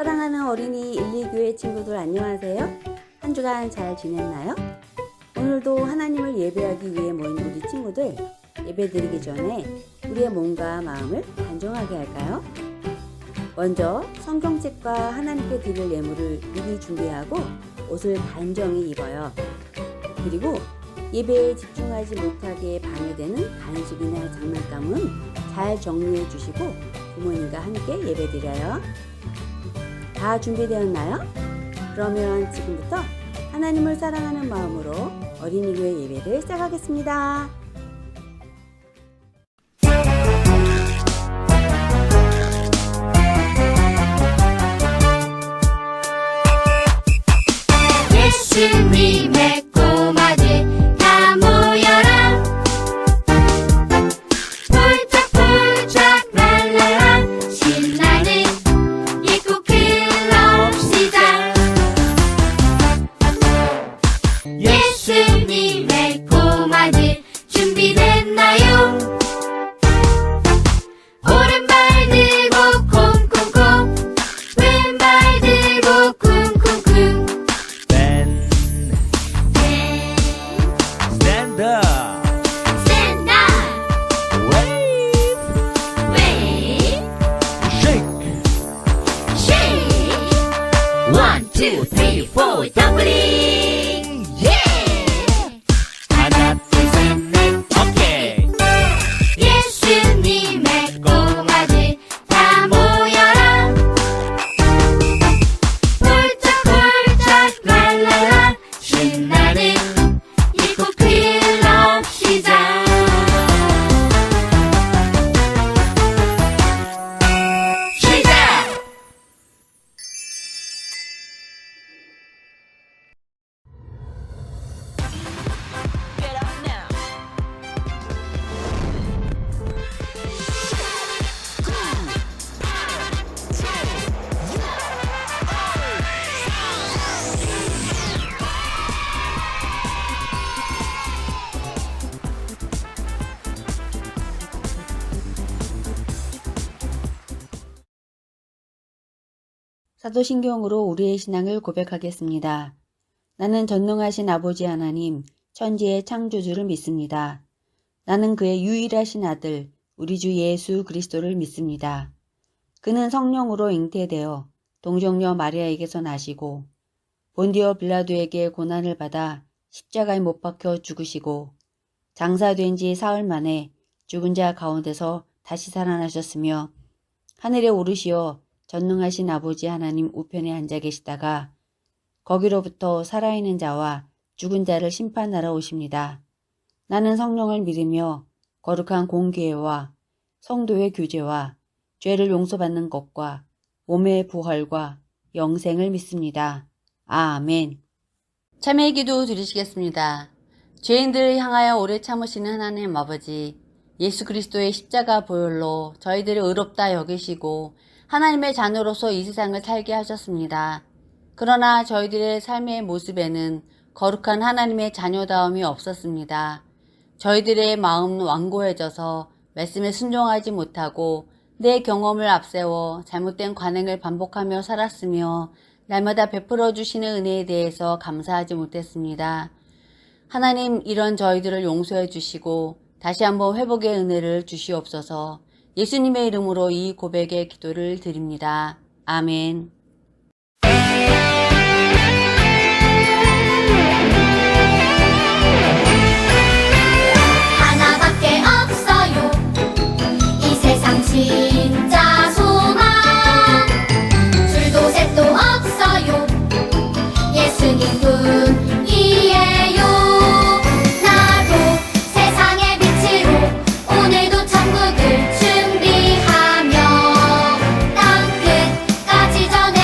사랑하는 어린이 1,2교회 친구들 안녕하세요. 한 주간 잘 지냈나요? 오늘도 하나님을 예배하기 위해 모인 우리 친구들, 예배드리기 전에 우리의 몸과 마음을 단정하게 할까요? 먼저 성경책과 하나님께 드릴 예물을 미리 준비하고 옷을 단정히 입어요. 그리고 예배에 집중하지 못하게 방해되는 간식이나 장난감은 잘 정리해 주시고 부모님과 함께 예배드려요. 다 준비되었나요? 그러면 지금부터 하나님을 사랑하는 마음으로 어린이교회 예배를 시작하겠습니다. 예수님의 꼬마들 다 모여라. 폴짝폴짝 랄랄라 신나는 예고 클럽 시작. 예수님의 꼬마들 준비됐나요? 오른발 들고 콩콩콩, 왼발 들고 쿵쿵쿵. Stand up, Stand up, wave, wave, shake. shake. 1, 2, 3, 4, 더블링. Yeah. 하나, 둘, 셋, 넷, 오케이. 예수님의 꼬마들 다 모여라. 폴짝폴짝 랄랄라 신나는 예고 클럽 시작. 시작. 사도신경으로 우리의 신앙을 고백하겠습니다. 나는 전능하신 아버지 하나님, 천지의 창조주를 믿습니다. 나는 그의 유일하신 아들, 우리 주 예수 그리스도를 믿습니다. 그는 성령으로 잉태되어 동정녀 마리아에게서 나시고 본디오 빌라도에게 고난을 받아 십자가에 못 박혀 죽으시고 장사된 지 사흘 만에 죽은 자 가운데서 다시 살아나셨으며 하늘에 오르시어 전능하신 아버지 하나님 우편에 앉아 계시다가 거기로부터 살아있는 자와 죽은 자를 심판하러 오십니다. 나는 성령을 믿으며 거룩한 공교회와 성도의 교제와 죄를 용서받는 것과 몸의 부활과 영생을 믿습니다. 아멘. 참회의 기도 드리시겠습니다. 죄인들을 향하여 오래 참으시는 하나님 아버지, 예수 그리스도의 십자가 보혈로 저희들을 의롭다 여기시고 하나님의 자녀로서 이 세상을 살게 하셨습니다. 그러나 저희들의 삶의 모습에는 거룩한 하나님의 자녀다움이 없었습니다. 저희들의 마음은 완고해져서 말씀에 순종하지 못하고 내 경험을 앞세워 잘못된 관행을 반복하며 살았으며 날마다 베풀어 주시는 은혜에 대해서 감사하지 못했습니다. 하나님, 이런 저희들을 용서해 주시고 다시 한번 회복의 은혜를 주시옵소서. 예수님의 이름으로 이 고백의 기도를 드립니다. 아멘. 하나밖에 없어요 이 세상 진짜 소망. 줄도 셋도 없어요 예수님뿐이에요. 나도 세상의 빛으로 오늘도 천국을 준비하며 땅 끝까지 전해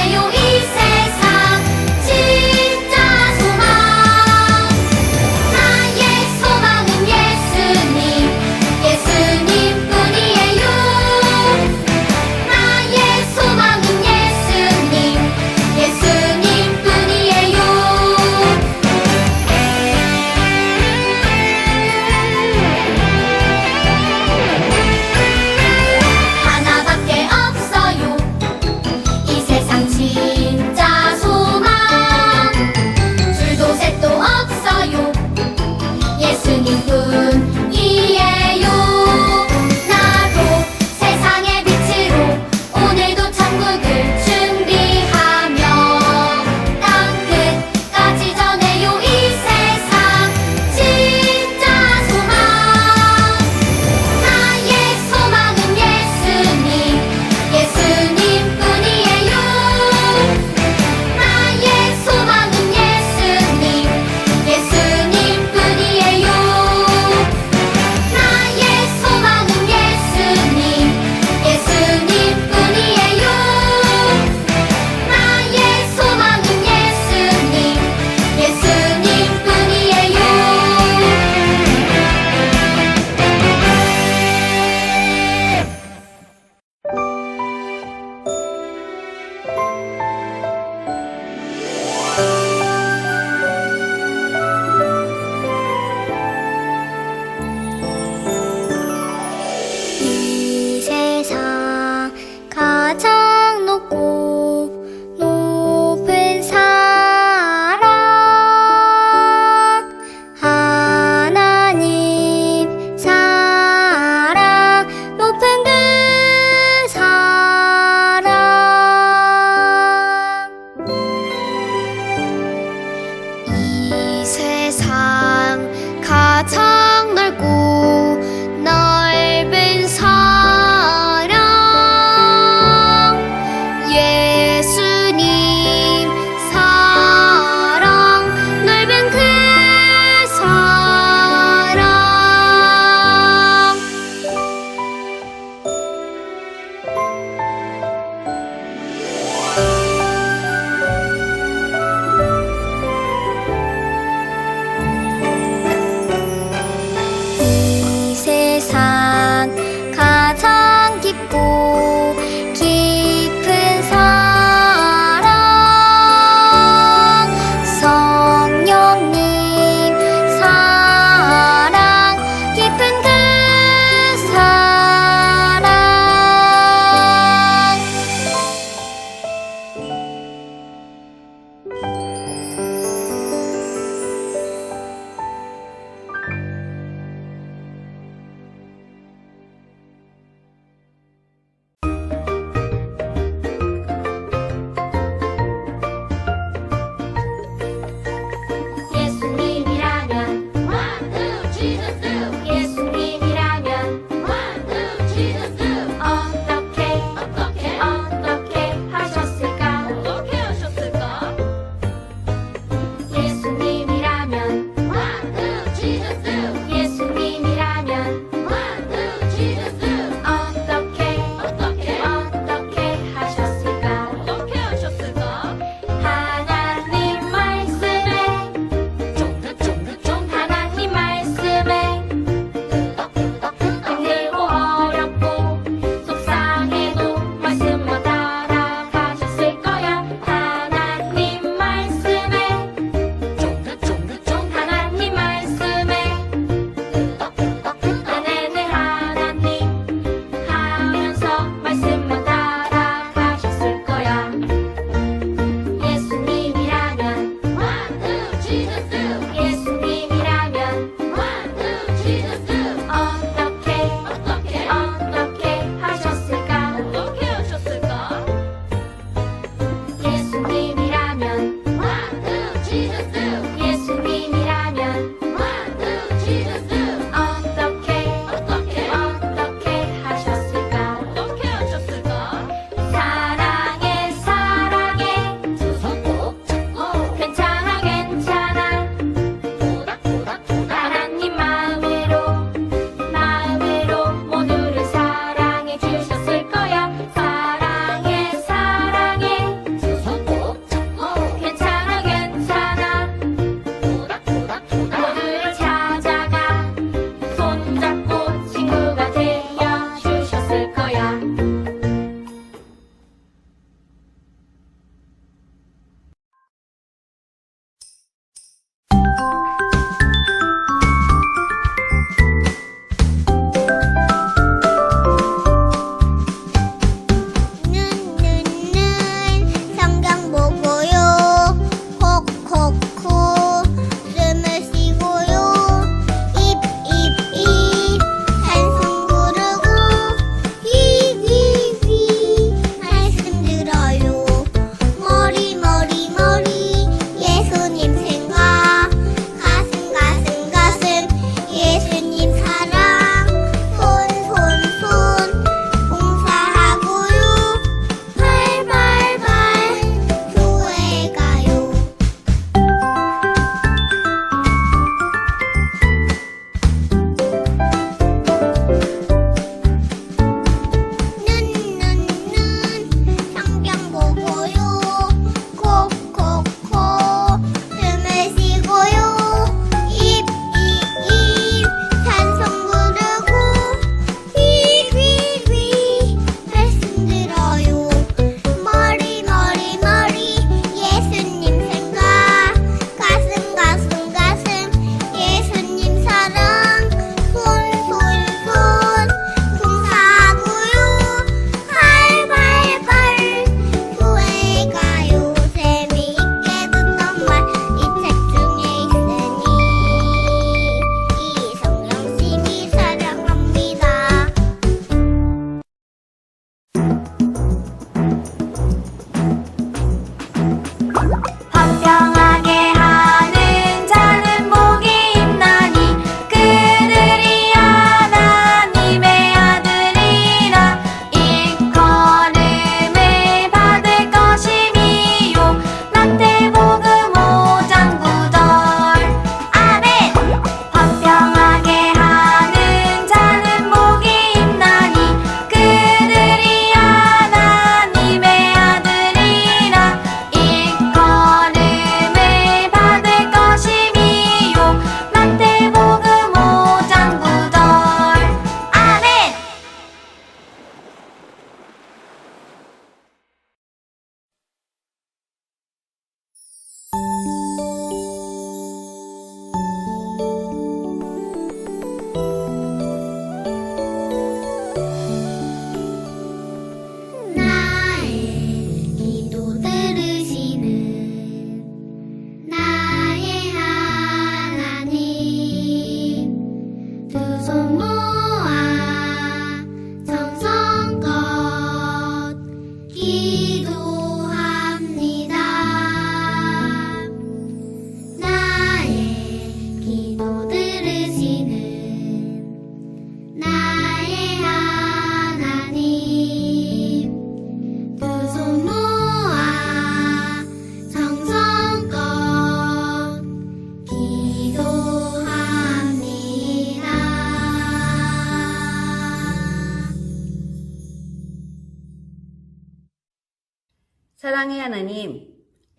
사랑의 하나님,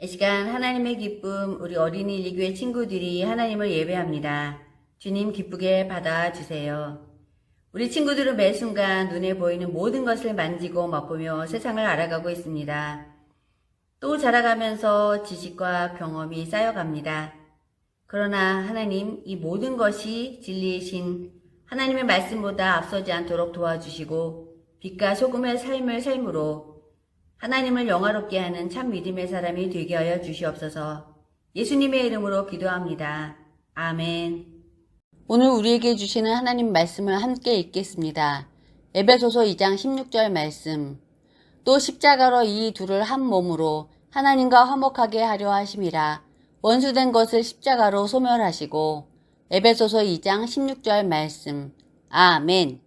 이 시간 하나님의 기쁨, 우리 어린이 리교회 친구들이 하나님을 예배합니다. 주님 기쁘게 받아주세요. 우리 친구들은 매 순간 눈에 보이는 모든 것을 만지고 맛보며 세상을 알아가고 있습니다. 또 자라가면서 지식과 경험이 쌓여갑니다. 그러나 하나님, 이 모든 것이 진리이신 하나님의 말씀보다 앞서지 않도록 도와주시고 빛과 소금의 삶을 삶으로 하나님을 영화롭게 하는 참 믿음의 사람이 되게 하여 주시옵소서. 예수님의 이름으로 기도합니다. 아멘. 오늘 우리에게 주시는 하나님 말씀을 함께 읽겠습니다. 에베소서 2장 16절 말씀. 또 십자가로 이 둘을 한 몸으로 하나님과 화목하게 하려 하심이라. 원수된 것을 십자가로 소멸하시고. 에베소서 2장 16절 말씀. 아멘.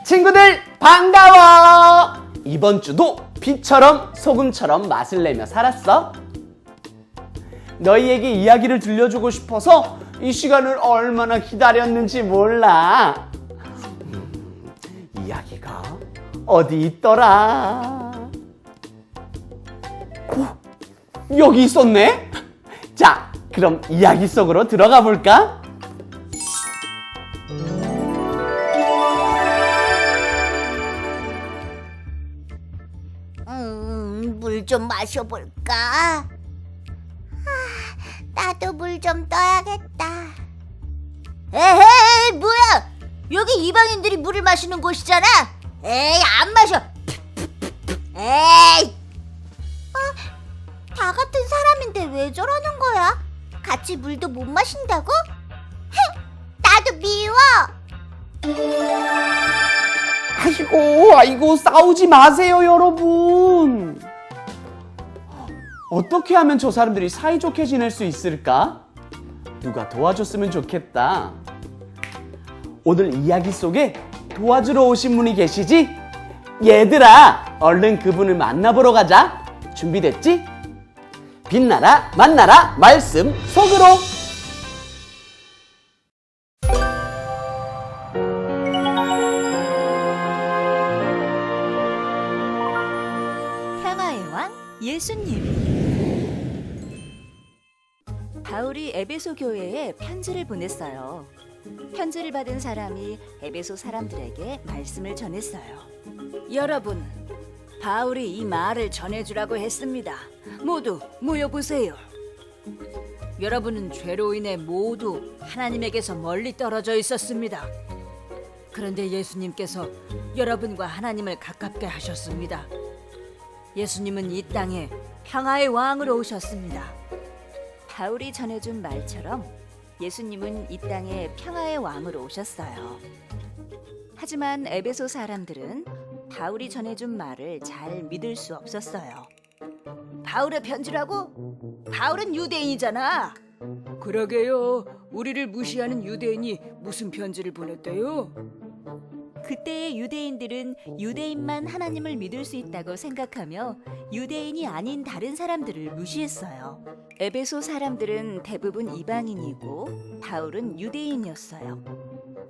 친구들 반가워! 이번 주도 빛처럼 소금처럼 맛을 내며 살았어? 너희에게 이야기를 들려주고 싶어서 이 시간을 얼마나 기다렸는지 몰라. 이야기가 어디 있더라? 오, 여기 있었네? 자, 그럼 이야기 속으로 들어가 볼까? 물 좀 마셔볼까? 나도 물 좀 떠야겠다. 에헤이, 뭐야? 여기 이방인들이 물을 마시는 곳이잖아. 에이, 안 마셔. 에이. 다 같은 사람인데 왜 저러는 거야? 같이 물도 못 마신다고? 나도 미워. 아이고, 싸우지 마세요, 여러분. 어떻게 하면 저 사람들이 사이좋게 지낼 수 있을까? 누가 도와줬으면 좋겠다. 오늘 이야기 속에 도와주러 오신 분이 계시지? 얘들아, 얼른 그분을 만나보러 가자. 준비됐지? 빛나라, 만나라, 말씀 속으로. 평화의 왕 예수님. 바울이 에베소 교회에 편지를 보냈어요. 편지를 받은 사람이 에베소 사람들에게 말씀을 전했어요. 여러분, 바울이 이 말을 전해주라고 했습니다. 모두 모여보세요. 여러분은 죄로 인해 모두 하나님에게서 멀리 떨어져 있었습니다. 그런데 예수님께서 여러분과 하나님을 가깝게 하셨습니다. 예수님은 이 땅에 평화의 왕으로 오셨습니다. 바울이 전해준 말처럼 예수님은 이 땅에 평화의 왕으로 오셨어요. 하지만 에베소 사람들은 바울이 전해준 말을 잘 믿을 수 없었어요. 바울의 편지라고? 바울은 유대인이잖아. 그러게요. 우리를 무시하는 유대인이 무슨 편지를 보냈대요? 그때의 유대인들은 유대인만 하나님을 믿을 수 있다고 생각하며 유대인이 아닌 다른 사람들을 무시했어요. 에베소 사람들은 대부분 이방인이고 바울은 유대인이었어요.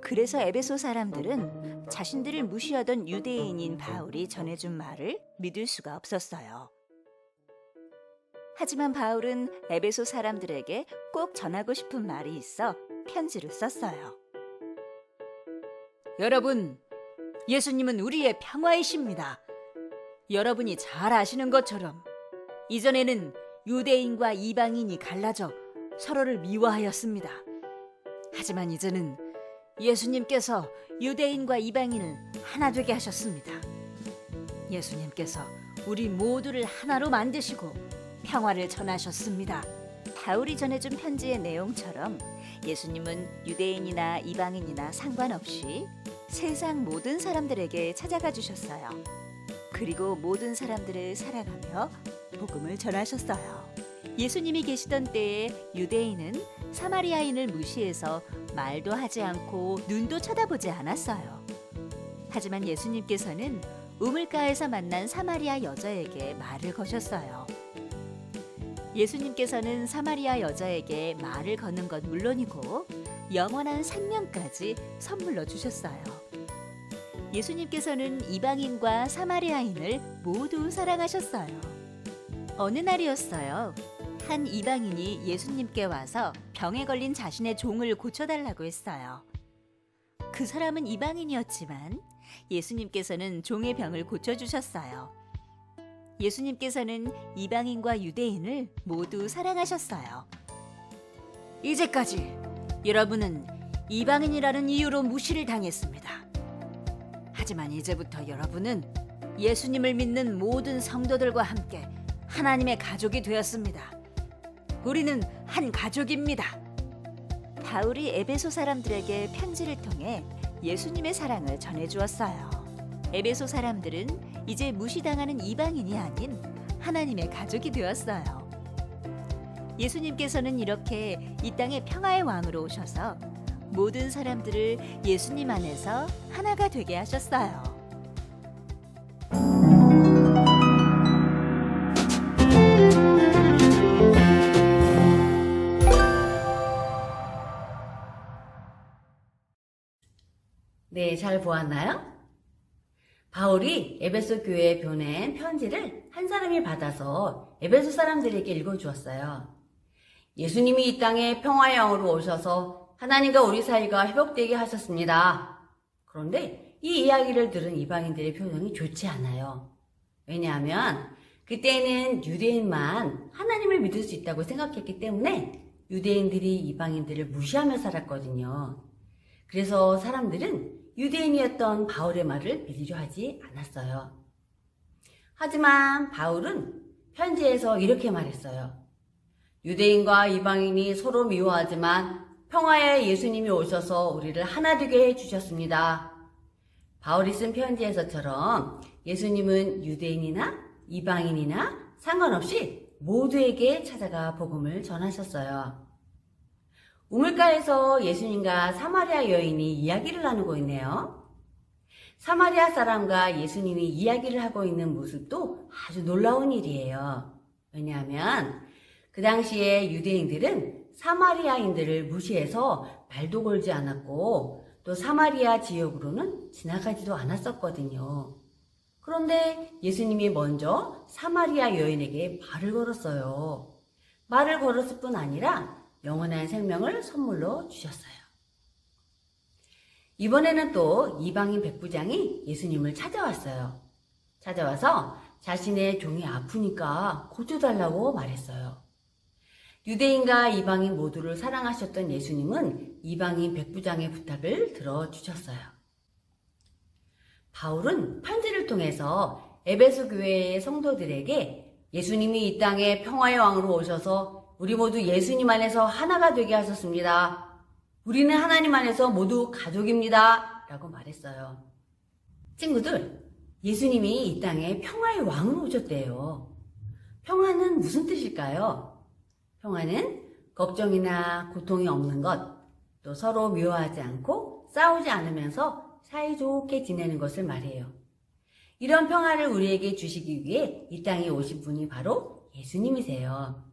그래서 에베소 사람들은 자신들을 무시하던 유대인인 바울이 전해준 말을 믿을 수가 없었어요. 하지만 바울은 에베소 사람들에게 꼭 전하고 싶은 말이 있어 편지를 썼어요. 여러분, 예수님은 우리의 평화이십니다. 여러분이 잘 아시는 것처럼 이전에는 유대인과 이방인이 갈라져 서로를 미워하였습니다. 하지만 이제는 예수님께서 유대인과 이방인을 하나 되게 하셨습니다. 예수님께서 우리 모두를 하나로 만드시고 평화를 전하셨습니다. 바울이 전해준 편지의 내용처럼 예수님은 유대인이나 이방인이나 상관없이 세상 모든 사람들에게 찾아가 주셨어요. 그리고 모든 사람들을 사랑하며 복음을 전하셨어요. 예수님이 계시던 때에 유대인은 사마리아인을 무시해서 말도 하지 않고 눈도 쳐다보지 않았어요. 하지만 예수님께서는 우물가에서 만난 사마리아 여자에게 말을 거셨어요. 예수님께서는 사마리아 여자에게 말을 거는 건 물론이고 영원한 생명까지 선물로 주셨어요. 예수님께서는 이방인과 사마리아인을 모두 사랑하셨어요. 어느 날이었어요. 한 이방인이 예수님께 와서 병에 걸린 자신의 종을 고쳐달라고 했어요. 그 사람은 이방인이었지만 예수님께서는 종의 병을 고쳐주셨어요. 예수님께서는 이방인과 유대인을 모두 사랑하셨어요. 이제까지 여러분은 이방인이라는 이유로 무시를 당했습니다. 하지만 이제부터 여러분은 예수님을 믿는 모든 성도들과 함께 하나님의 가족이 되었습니다. 우리는 한 가족입니다. 바울이 에베소 사람들에게 편지를 통해 예수님의 사랑을 전해주었어요. 에베소 사람들은 이제 무시당하는 이방인이 아닌 하나님의 가족이 되었어요. 예수님께서는 이렇게 이 땅의 평화의 왕으로 오셔서 모든 사람들을 예수님 안에서 하나가 되게 하셨어요. 네, 잘 보았나요? 바울이 에베소 교회에 보낸 편지를 한 사람이 받아서 에베소 사람들에게 읽어주었어요. 예수님이 이 땅에 평화의 왕으로 오셔서 하나님과 우리 사이가 회복되게 하셨습니다. 그런데 이 이야기를 들은 이방인들의 표정이 좋지 않아요. 왜냐하면 그때는 유대인만 하나님을 믿을 수 있다고 생각했기 때문에 유대인들이 이방인들을 무시하며 살았거든요. 그래서 사람들은 유대인이었던 바울의 말을 믿으려 하지 않았어요. 하지만 바울은 편지에서 이렇게 말했어요. 유대인과 이방인이 서로 미워하지만 평화의 예수님이 오셔서 우리를 하나 되게 해주셨습니다. 바울이 쓴 편지에서처럼 예수님은 유대인이나 이방인이나 상관없이 모두에게 찾아가 복음을 전하셨어요. 우물가에서 예수님과 사마리아 여인이 이야기를 나누고 있네요. 사마리아 사람과 예수님이 이야기를 하고 있는 모습도 아주 놀라운 일이에요. 왜냐하면 그 당시에 유대인들은 사마리아인들을 무시해서 말도 걸지 않았고 또 사마리아 지역으로는 지나가지도 않았었거든요. 그런데 예수님이 먼저 사마리아 여인에게 말을 걸었어요. 말을 걸었을 뿐 아니라 영원한 생명을 선물로 주셨어요. 이번에는 또 이방인 백부장이 예수님을 찾아왔어요. 찾아와서 자신의 종이 아프니까 고쳐달라고 말했어요. 유대인과 이방인 모두를 사랑하셨던 예수님은 이방인 백부장의 부탁을 들어주셨어요. 바울은 편지를 통해서 에베소 교회의 성도들에게 예수님이 이 땅에 평화의 왕으로 오셔서 우리 모두 예수님 안에서 하나가 되게 하셨습니다. 우리는 하나님 안에서 모두 가족입니다. 라고 말했어요. 친구들, 예수님이 이 땅에 평화의 왕으로 오셨대요. 평화는 무슨 뜻일까요? 평화는 걱정이나 고통이 없는 것, 또 서로 미워하지 않고 싸우지 않으면서 사이좋게 지내는 것을 말해요. 이런 평화를 우리에게 주시기 위해 이 땅에 오신 분이 바로 예수님이세요.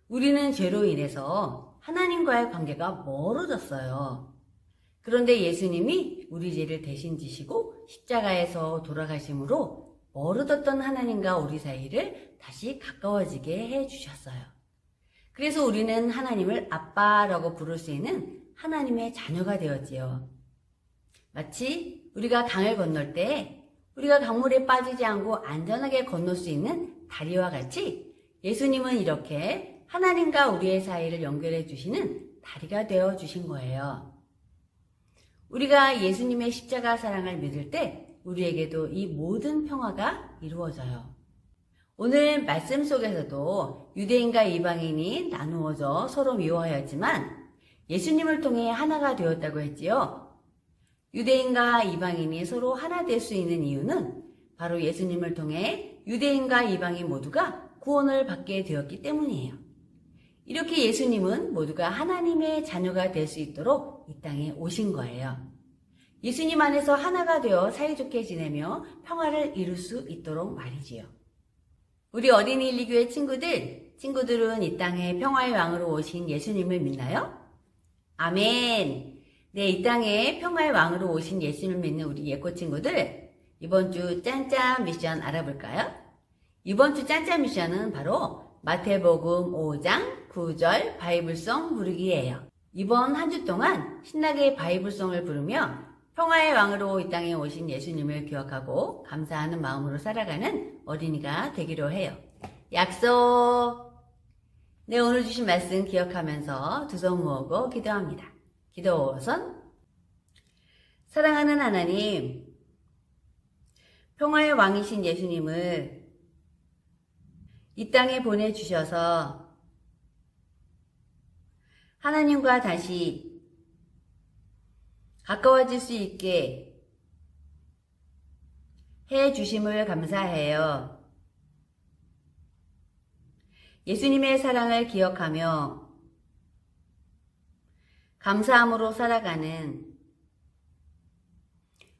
우리는 죄로 인해서 하나님과의 관계가 멀어졌어요. 그런데 예수님이 우리 죄를 대신 지시고 십자가에서 돌아가심으로 멀어졌던 하나님과 우리 사이를 다시 가까워지게 해주셨어요. 그래서 우리는 하나님을 아빠라고 부를 수 있는 하나님의 자녀가 되었지요. 마치 우리가 강을 건널 때 우리가 강물에 빠지지 않고 안전하게 건널 수 있는 다리와 같이 예수님은 이렇게 하나님과 우리의 사이를 연결해 주시는 다리가 되어 주신 거예요. 우리가 예수님의 십자가 사랑을 믿을 때 우리에게도 이 모든 평화가 이루어져요. 오늘 말씀 속에서도 유대인과 이방인이 나누어져 서로 미워하였지만 예수님을 통해 하나가 되었다고 했지요. 유대인과 이방인이 서로 하나 될 수 있는 이유는 바로 예수님을 통해 유대인과 이방인 모두가 구원을 받게 되었기 때문이에요. 이렇게 예수님은 모두가 하나님의 자녀가 될 수 있도록 이 땅에 오신 거예요. 예수님 안에서 하나가 되어 사이좋게 지내며 평화를 이룰 수 있도록 말이지요. 우리 어린이 일리교회 친구들은 이 땅에 평화의 왕으로 오신 예수님을 믿나요? 아멘! 네, 이 땅에 평화의 왕으로 오신 예수님을 믿는 우리 예꼬 친구들, 이번 주 짠짠 미션 알아볼까요? 이번 주 짠짠 미션은 바로 마태복음 5장 9절 바이블송 부르기예요. 이번 한 주 동안 신나게 바이블송을 부르며 평화의 왕으로 이 땅에 오신 예수님을 기억하고 감사하는 마음으로 살아가는 어린이가 되기로 해요. 약속! 네, 오늘 주신 말씀 기억하면서 두 손 모으고 기도합니다. 기도선. 사랑하는 하나님, 평화의 왕이신 예수님을 이 땅에 보내주셔서 하나님과 다시 가까워질 수 있게 해주심을 감사해요. 예수님의 사랑을 기억하며 감사함으로 살아가는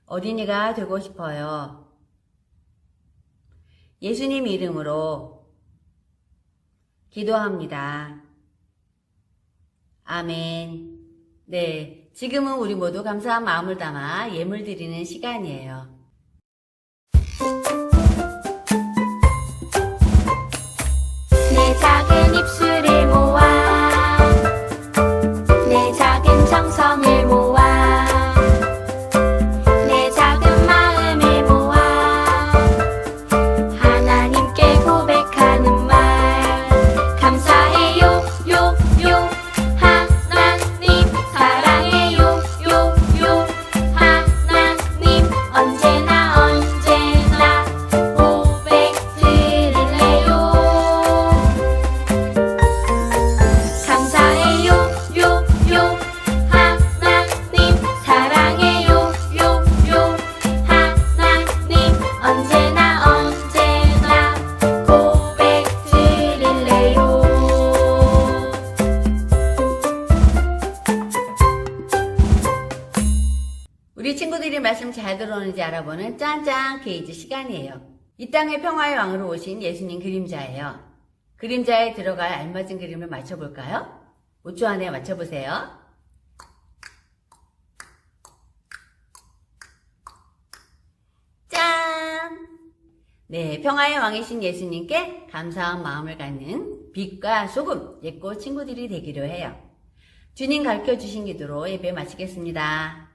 어린이가 되고 싶어요. 예수님 이름으로 기도합니다. 아멘. 네, 지금은 우리 모두 감사한 마음을 담아 예물 드리는 시간이에요. 내 작은 입술을 모아 내 작은 정성을 모아 내 작은 마음을 모아 하나님께 고백하는 말 감사해요 요요 하나님 사랑해요 요요 하나님 언제나 고백 드릴래요 감사해요 요요 하나님 사랑해요 요요 하나님 언제나 고백 드릴래요. 우리 친구들이 말씀 잘 들어오는지 알아보는 짠짠 퀴즈 시간이에요. 이 땅의 평화의 왕으로 오신 예수님 그림자예요. 그림자에 들어갈 알맞은 그림을 맞춰볼까요? 5초 안에 맞춰보세요. 짠! 네, 평화의 왕이신 예수님께 감사한 마음을 갖는 빛과 소금, 예꽃 친구들이 되기로 해요. 주님 가르쳐주신 기도로 예배 마치겠습니다.